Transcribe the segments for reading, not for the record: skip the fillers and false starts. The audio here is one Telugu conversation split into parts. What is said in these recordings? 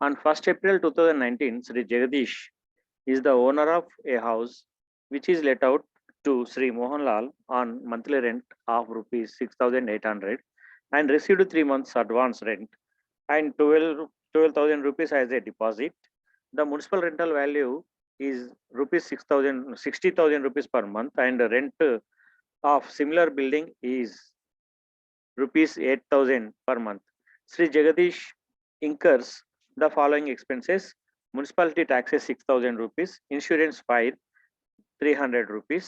On 1st April 2019, Sri Jagadish is the owner of a house which is let out to Sri Mohanlal on monthly rent of rupees 6,800 and received 3 months advance rent and 12,000 rupees as a deposit. The municipal rental value is rupees 60,000 rupees per month, and the rent of similar building is rupees 8,000 per month. Sri Jagadish incurs the following expenses: municipality taxes 6,000 rupees, insurance fire 300 rupees,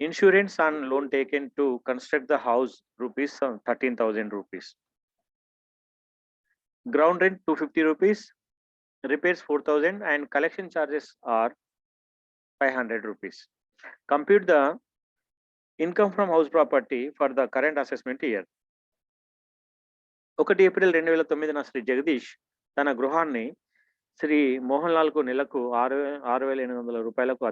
insurance on loan taken to construct the house rupees 13,000 rupees, ground rent 250 rupees, repairs 4,000, and collection charges are 500 rupees. Compute the income from house property for the current assessment year. 1 April 2009 Shri Jagadish తన గృహాన్ని శ్రీ మోహన్ లాల్ కు నెలకు 6,800 రూపాయలకు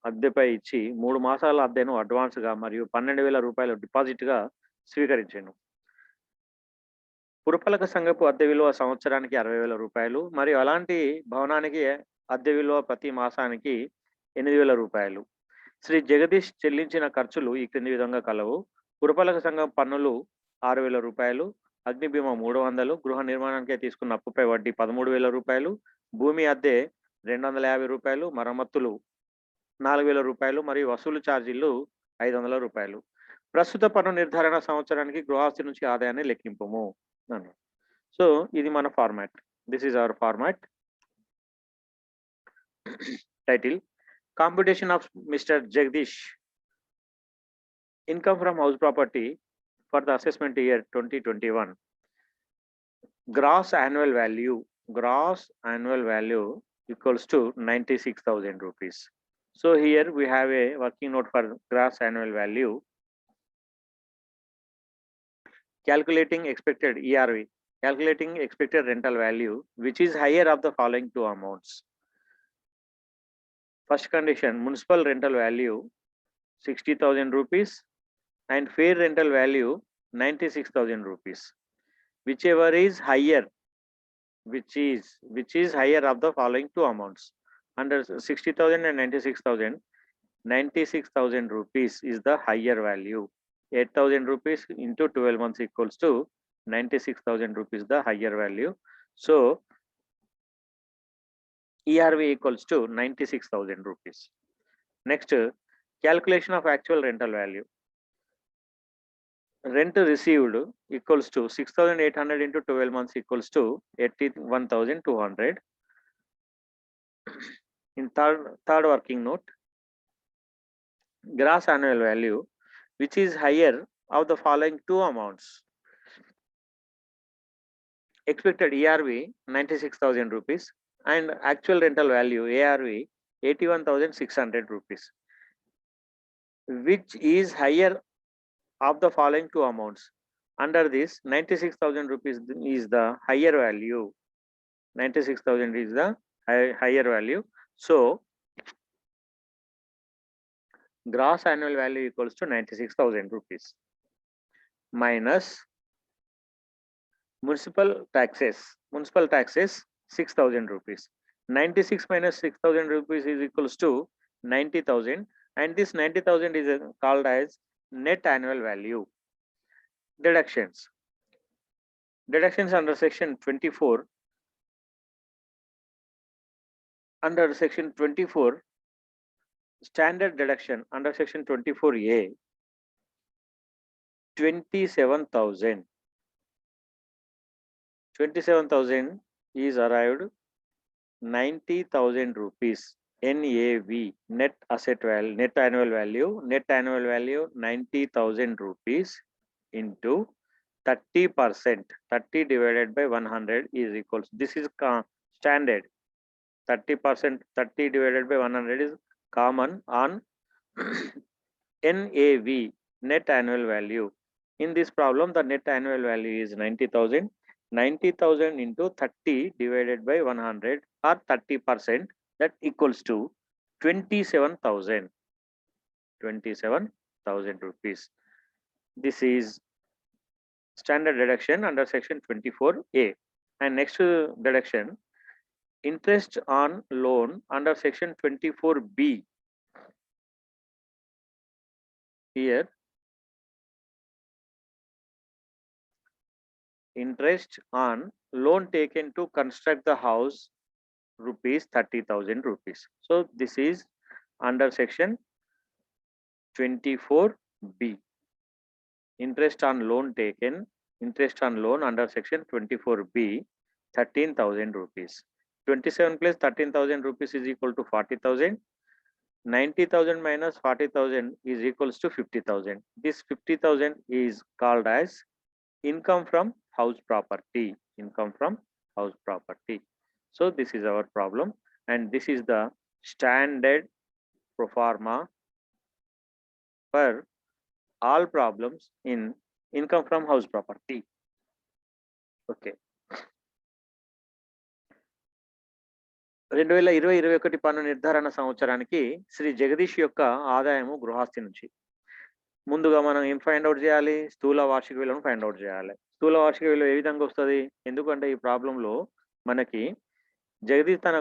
అద్దెపై ఇచ్చి 3 మాసాల అద్దెను అడ్వాన్స్ గా మరియు 12,000 రూపాయలు డిపాజిట్ గా స్వీకరించాను. పురపాలక సంఘపు అద్దె విలువ సంవత్సరానికి 60,000 రూపాయలు మరియు అలాంటి భవనానికి అద్దె విలువ ప్రతి మాసానికి 8,000 రూపాయలు. శ్రీ జగదీష్ చెల్లించిన ఖర్చులు ఈ క్రింది విధంగా కలవు: పురపాలక సంఘం పన్నులు 6,000 రూపాయలు, అగ్ని బీమా 300, గృహ నిర్మాణానికి తీసుకున్న అప్పుపై వడ్డీ 13,000 రూపాయలు, భూమి అద్దె 250 రూపాయలు, మరమ్మతులు 4,000 రూపాయలు మరియు వసూలు ఛార్జీలు 500 రూపాయలు. ప్రస్తుత పన్ను నిర్ధారణ సంవత్సరానికి గృహాస్తి నుంచి ఆదాయాన్ని లెక్కింపుము. సో ఇది మన format. This is our format. Title: Computation of Mr. Jagdish income from house property for the assessment year 2021. Gross annual value equals to 96,000 rupees. So here we have a working note for gross annual value. Calculating expected ERV, calculating expected rental value, which is higher of the following two amounts. First condition, municipal rental value 60,000 rupees and fair rental value 96,000 rupees. Whichever is higher, which is higher of the following two amounts. Under 60,000 and 96,000, 96,000 rupees is the higher value. 8,000 rupees into 12 months equals to 96,000 rupees the higher value. So ERV equals to 96,000 rupees. Next, calculation of actual rental value. Rent received equals to 6,800 into 12 months equals to 81,200. In third working note, gross annual value, which is higher of the following two amounts. Expected ERV 96,000 rupees and actual rental value ARV 81,600 rupees. Which is higher of the following two amounts. Under this, 96,000 rupees is the higher value. 96,000 is the higher value. So gross annual value equals to 96,000 rupees minus municipal taxes 6,000 rupees. 96 minus 6,000 rupees is equals to 90,000, and this 90,000 is called as net annual value. Deductions under section 24. Under section 24, standard deduction under section 24A, 27,000 is arrived 90,000 rupees NAV, net asset value, net annual value 90,000 rupees into 30%. 30 divided by 100 is equals, this is standard. 30%, 30 divided by 100 is common on NAV, net annual value. In this problem, the net annual value is 90,000. 90,000 into 30 divided by 100 or 30%, that equals to 27,000 rupees. This is standard deduction under section 24A. And next deduction, interest on loan under section 24B. Here interest on loan taken to construct the house rupees 30,000 rupees. So this is under section 24B. Interest on loan taken, interest on loan under section 24B, 13,000 rupees. 27 plus 13,000 rupees is equal to 40,000. 90,000 minus 40,000 is equals to 50,000. This 50,000 is called as income from house property. Income from house property. So this is our problem, and this is the standard pro forma for all problems in income from house property. Okay. 2020-21 పన్ను నిర్ధారణ సంవత్సరానికి శ్రీ జగదీష్ యొక్క ఆదాయము గృహాస్తి నుంచి. ముందుగా మనం ఏం ఫైండ్ అవుట్ చేయాలి? స్థూల వార్షిక విలువను ఫైండ్ అవుట్ చేయాలి. స్థూల వార్షిక విలువ ఏ విధంగా వస్తుంది? ఎందుకంటే ఈ ప్రాబ్లంలో మనకి జగదీష్ తన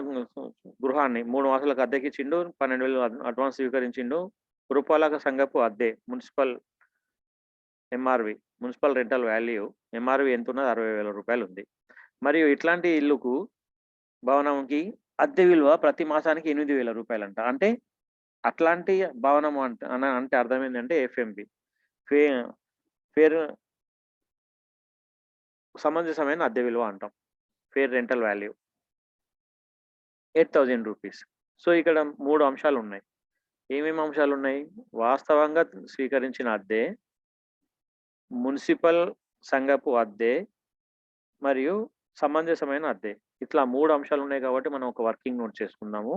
గృహాన్ని 3 మాసాలకు అద్దెకి ఇచ్చిండు, 12,000 అడ్వాన్స్ స్వీకరించిండు. పురపాలక సంఘపు అద్దె municipal MRV, municipal rental value MRV ఎంత ఉన్నది? 60,000 రూపాయలు ఉంది. మరియు ఇట్లాంటి ఇల్లుకు భవనంకి అద్దె విలువ ప్రతి మాసానికి 8,000 రూపాయలు అంట. అంటే అట్లాంటి భవనం అంటే అర్థం ఏంటంటే ఎఫ్ఎంబి, ఫేర్ సమంజసమైన అద్దె విలువ అంటాం. Fair rental value 8,000 rupees. So ఇక్కడ 3 అంశాలు ఉన్నాయి. ఏమేమి అంశాలు ఉన్నాయి? వాస్తవంగా స్వీకరించిన అద్దె, మున్సిపల్ సంఘపు అద్దె మరియు సమంజసమైన అద్దె. ఇట్లా 3 అంశాలు ఉన్నాయి కాబట్టి మనం ఒక వర్కింగ్ నోట్ చేసుకుందాము.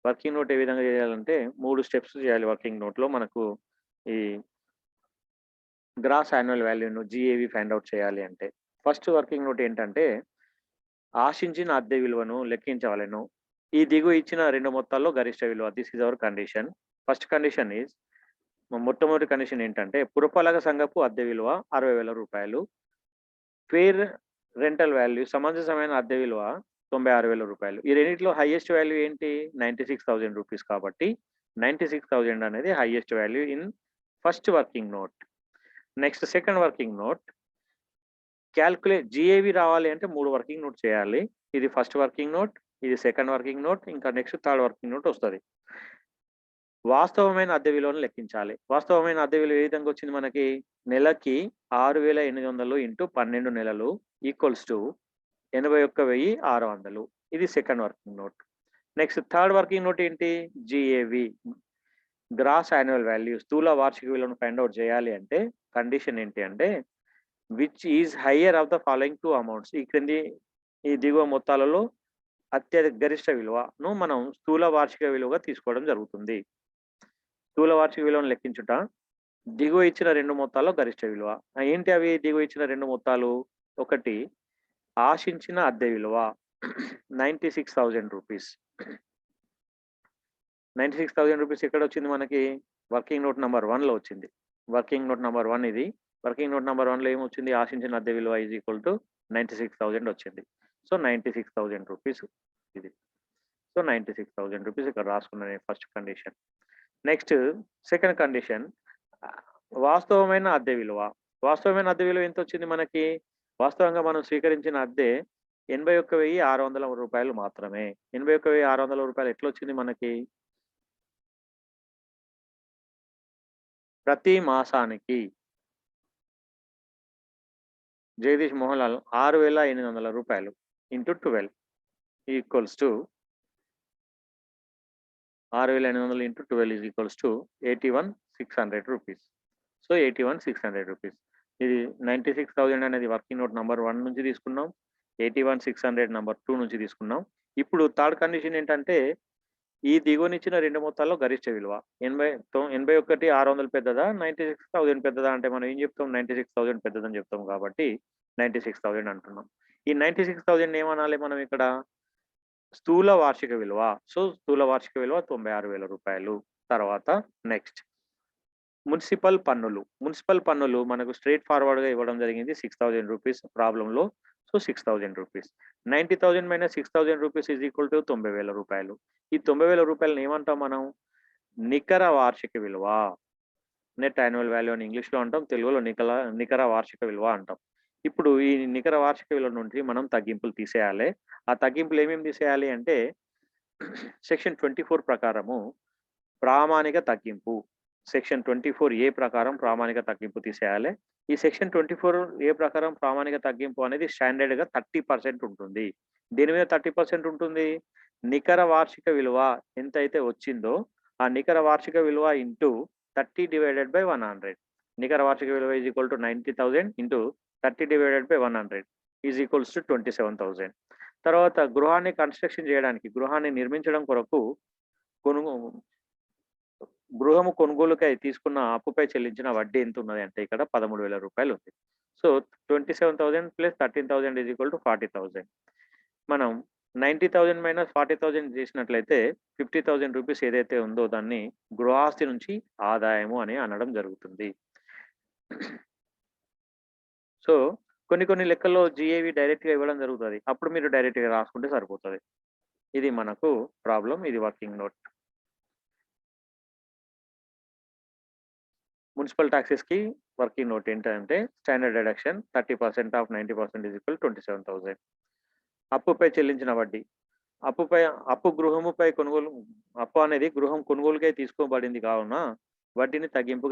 వర్కింగ్ నోట్ ఏ విధంగా చేయాలంటే 3 స్టెప్స్ చేయాలి. వర్కింగ్ నోట్లో మనకు ఈ గ్రాస్ యాన్యువల్ వాల్యూను జిఏవి ఫైండ్ అవుట్ చేయాలి అంటే ఫస్ట్ వర్కింగ్ నోట్ ఏంటంటే ఆశించిన అద్దె విలువను లెక్కించవలెను. ఈ దిగువ ఇచ్చిన 2 మొత్తాల్లో గరిష్ట విలువ. This is our condition. First condition is, మొట్టమొదటి కండిషన్ ఏంటంటే పురపాలక సంఘపు అద్దె విలువ 60,000 రూపాయలు. ఫేర్ రెంటల్ వాల్యూ సమంజసమైన అద్దె విలువ 96,000 రూపాయలు. ఈ రెండింటిలో హైయెస్ట్ వాల్యూ ఏంటి? 96,000 రూపీస్. కాబట్టి 96,000 అనేది highest value in first working note. Next second working note, calculate GAV రావాలి అంటే 3 వర్కింగ్ నోట్ చేయాలి. ఇది ఫస్ట్ వర్కింగ్ నోట్, ఇది సెకండ్ వర్కింగ్ నోట్, ఇంకా నెక్స్ట్ థర్డ్ వర్కింగ్ నోట్ వస్తుంది. వాస్తవమైన అద్దె విలువను లెక్కించాలి. వాస్తవమైన అద్దె విలువ ఏ విధంగా వచ్చింది మనకి? నెలకి 6,800 ఇంటూ 12 నెలలు ఈక్వల్స్ టు 81,600. ఇది second working note. Next third working note ఏంటి? జిఏవి, గ్రాస్ యాన్యువల్ వాల్యూ, స్థూల వార్షిక విలువను ఫైండ్ అవుట్ చేయాలి అంటే కండిషన్ ఏంటి అంటే which is higher of the following 2 amounts. ఈ క్రింది ఈ దిగువ మొత్తాలలో అత్యధిక గరిష్ట విలువను మనం స్థూల వార్షిక విలువగా తీసుకోవడం జరుగుతుంది. స్థూల వార్షిక విలువను లెక్కించుట, దిగువ ఇచ్చిన 2 మొత్తాల్లో గరిష్ట విలువ. ఏంటి అవి? దిగువ ఇచ్చిన 2 మొత్తాలు, ఒకటి ఆశించిన అద్దె విలువ 96,000 రూపీస్. 96,000 రూపీస్ ఎక్కడ వచ్చింది మనకి? వర్కింగ్ నోట్ నెంబర్ 1లో వచ్చింది. వర్కింగ్ నోట్ నెంబర్ 1 ఇది. వర్కింగ్ నోట్ నెంబర్ 1లో ఏమొచ్చింది? ఆశించిన అద్దె విలువ ఈజ్ ఈక్వల్ టు 96,000 వచ్చింది. సో 96,000 రూపీస్ ఇది. సో 96,000 రూపీస్ ఇక్కడ రాసుకున్నాను first condition. Next second condition, వాస్తవమైన అద్దె విలువ. వాస్తవమైన అద్దె విలువ ఎంత వచ్చింది మనకి? వాస్తవంగా మనం స్వీకరించిన అద్దె 81,600 రూపాయలు మాత్రమే. 81,600 రూపాయలు ఎట్లా వచ్చింది మనకి? ప్రతి మాసానికి జగదీష్ మోహన్ లాల్ 6,800 రూపాయలు into 12 equals to 6,800 into 12 is equals to 81,600 rupees. So 81,600 rupees. ఇది 96,000 అనేది వర్కింగ్ నోట్ నెంబర్ 1 నుంచి తీసుకున్నాం, 81,600 నెంబర్ 2 నుంచి తీసుకున్నాం. ఇప్పుడు థర్డ్ కండిషన్ ఏంటంటే ఈ దిగువనిచ్చిన 2 మొత్తాల్లో గరిష్ట విలువ. 81,600 పెద్దదా 96,000 పెద్దదా అంటే మనం ఏం చెప్తాం? 96,000 పెద్దదని చెప్తాం కాబట్టి 96,000 అంటున్నాం. ఈ 96,000 ఏమనాలి మనం ఇక్కడ? స్థూల వార్షిక విలువ. సో స్థూల వార్షిక విలువ 96,000 రూపాయలు. తర్వాత నెక్స్ట్ మున్సిపల్ పన్నులు. మున్సిపల్ పన్నులు మనకు స్ట్రైట్ ఫార్వర్డ్ గా ఇవ్వడం జరిగింది 6,000 రూపీస్ ప్రాబ్లంలో. So 6,000 rupees. 90,000 minus 6,000 rupees is equal to 90,000 రూపాయలు. ఈ 90,000 రూపాయలని ఏమంటాం మనం? నికర వార్షిక విలువ. నెట్ యాన్యువల్ వాల్యూ అని ఇంగ్లీష్‌లో అంటాం. తెలుగులో నికర వార్షిక విలువ అంటాం. ఇప్పుడు ఈ నికర వార్షిక విలువ నుండి మనం తగ్గింపులు తీసేయాలి. ఆ తగ్గింపులు ఏమేమి తీసేయాలి అంటే సెక్షన్ 24 ప్రకారము ప్రామాణిక తగ్గింపు. సెక్షన్ 24 ప్రకారం ప్రామాణిక తగ్గింపు తీసేయాలి. ఈ సెక్షన్ 24 ప్రకారం ప్రామాణిక తగ్గింపు అనేది స్టాండర్డ్‌గా 30% ఉంటుంది. దేని మీద 30% ఉంటుంది? నికర వార్షిక విలువ ఎంతైతే వచ్చిందో ఆ నికర వార్షిక విలువ ఇంటూ 30/100. నికర వార్షిక విలువ is equal to 90,000 into 30/100 is equals to 27,000. తర్వాత గృహాన్ని కన్స్ట్రక్షన్ చేయడానికి, గృహాన్ని నిర్మించడం కొరకు గృహము కొనుగోలుకై తీసుకున్న అప్పుపై చెల్లించిన వడ్డీ ఎంత ఉన్నది అంటే ఇక్కడ 13,000 రూపాయలు ఉంది. So 27,000 plus 13,000 is equal to 40,000. మనం 90,000 మైనస్ 40,000 చేసినట్లయితే 50,000 రూపీస్ ఏదైతే ఉందో దాన్ని గృహాస్తి నుంచి ఆదాయము అని అనడం జరుగుతుంది. సో కొన్ని లెక్కల్లో జీఏవి డైరెక్ట్‌గా ఇవ్వడం జరుగుతది. అప్పుడు మీరు డైరెక్ట్‌గా రాసుకుంటే సరిపోతది. ఇది మనకు ప్రాబ్లమ్. ఇది వర్కింగ్ నోట్. మున్సిపల్ టాక్సెస్‌కి వర్కింగ్ నోట్ ఏంటంటే standard deduction 30% of 90% is equal 27,000. అప్పుపై చెల్లించిన వడ్డీ. అప్పు అనేది గృహం కొనుగోలుకై తీసుకోబడింది కావున వడ్డీని తగ్గింపుగా